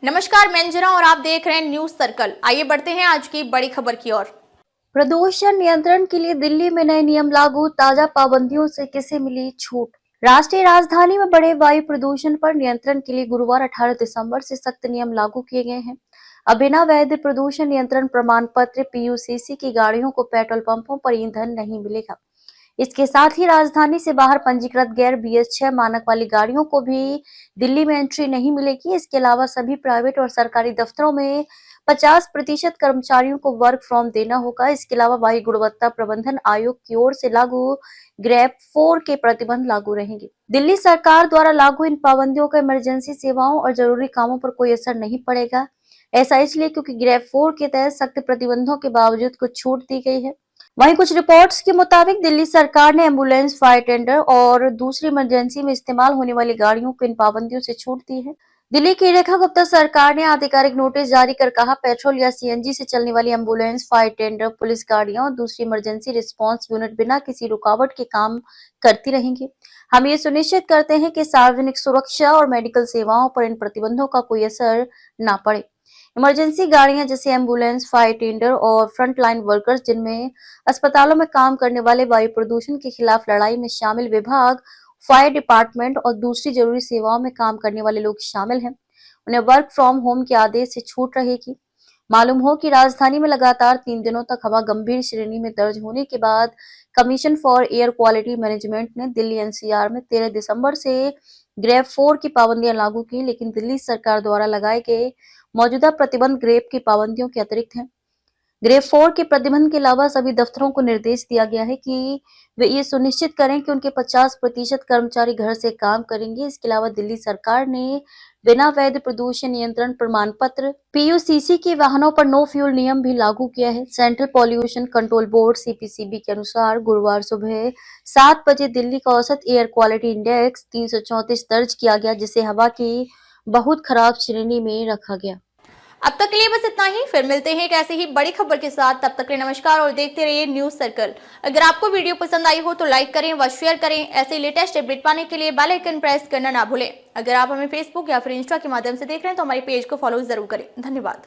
नमस्कार, मैं अंजना और आप देख रहे हैं न्यूज सर्कल। आइए बढ़ते हैं आज की बड़ी खबर की ओर। प्रदूषण नियंत्रण के लिए दिल्ली में नए नियम लागू, ताजा पाबंदियों से किसे मिली छूट। राष्ट्रीय राजधानी में बढ़े वायु प्रदूषण पर नियंत्रण के लिए गुरुवार 18 दिसंबर से सख्त नियम लागू किए गए हैं। अब बिना वैध प्रदूषण नियंत्रण प्रमाण पत्र पीयूसीसी की गाड़ियों को पेट्रोल पंपों पर ईंधन नहीं मिलेगा। इसके साथ ही राजधानी से बाहर पंजीकृत गैर BS6 मानक वाली गाड़ियों को भी दिल्ली में एंट्री नहीं मिलेगी। इसके अलावा सभी प्राइवेट और सरकारी दफ्तरों में 50% कर्मचारियों को वर्क फ्रॉम देना होगा। इसके अलावा वायु गुणवत्ता प्रबंधन आयोग की ओर से लागू ग्रेप 4 के प्रतिबंध लागू रहेंगे। दिल्ली सरकार द्वारा लागू इन पाबंदियों का इमरजेंसी सेवाओं और जरूरी कामों पर कोई असर नहीं पड़ेगा। ऐसा इसलिए क्योंकि ग्रेप 4 के तहत सख्त प्रतिबंधों के बावजूद कुछ छूट दी गई है। वहीं कुछ रिपोर्ट्स के मुताबिक दिल्ली सरकार ने एम्बुलेंस, फायर टेंडर और दूसरी इमरजेंसी में इस्तेमाल होने वाली गाड़ियों को इन पाबंदियों से छूट दी है। दिल्ली की रेखा गुप्ता सरकार ने आधिकारिक नोटिस जारी कर कहा, पेट्रोल या CNG से चलने वाली एम्बुलेंस, फायर टेंडर, पुलिस गाड़ियां और दूसरी इमरजेंसी रिस्पांस यूनिट बिना किसी रुकावट के काम करती रहेंगी। हम ये सुनिश्चित करते हैं कि सार्वजनिक सुरक्षा और मेडिकल सेवाओं पर इन प्रतिबंधों का कोई असर न पड़े। इमरजेंसी गाड़ियां जैसे एम्बुलेंस, फायर टेंडर और फ्रंट लाइन वर्कर्स, जिनमें अस्पतालों में काम करने वाले वायु प्रदूषण के खिलाफ लड़ाई में शामिल विभाग, फायर डिपार्टमेंट और दूसरी जरूरी सेवाओं में काम करने वाले लोग शामिल हैं। उन्हें वर्क फ्रॉम होम के आदेश से छूट रहेगी। मालूम हो कि राजधानी में लगातार 3 दिनों तक हवा गंभीर श्रेणी में दर्ज होने के बाद commission for air quality management ने दिल्ली NCR में 13 दिसंबर से ग्रेप 4 की पाबंदियां लागू की, लेकिन दिल्ली सरकार द्वारा लगाए गए मौजूदा प्रतिबंध ग्रेप की पाबंदियों के अतिरिक्त हैं। ग्रेप 4 के प्रतिबंध के अलावा सभी दफ्तरों को निर्देश दिया गया है कि वे ये सुनिश्चित करें कि उनके 50% कर्मचारी घर से काम करेंगे। इसके अलावा दिल्ली सरकार ने बिना वैध प्रदूषण नियंत्रण प्रमाण पत्र PUCC के वाहनों पर नो फ्यूल नियम भी लागू किया है। Central pollution control board CPCB के अनुसार गुरुवार सुबह 7 बजे दिल्ली का औसत एयर क्वालिटी इंडेक्स 334 दर्ज किया गया, जिसे हवा की बहुत खराब श्रेणी में रखा गया। अब तक के लिए बस इतना ही। फिर मिलते हैं एक ऐसे ही बड़ी खबर के साथ। तब तक के लिए नमस्कार और देखते रहिए न्यूज सर्कल। अगर आपको वीडियो पसंद आई हो तो लाइक करें व शेयर करें। ऐसे लेटेस्ट अपडेट पाने के लिए बेल आइकन प्रेस करना ना भूलें। अगर आप हमें फेसबुक या फिर इंस्टा के माध्यम से देख रहे हैं तो हमारे पेज को फॉलो जरूर करें। धन्यवाद।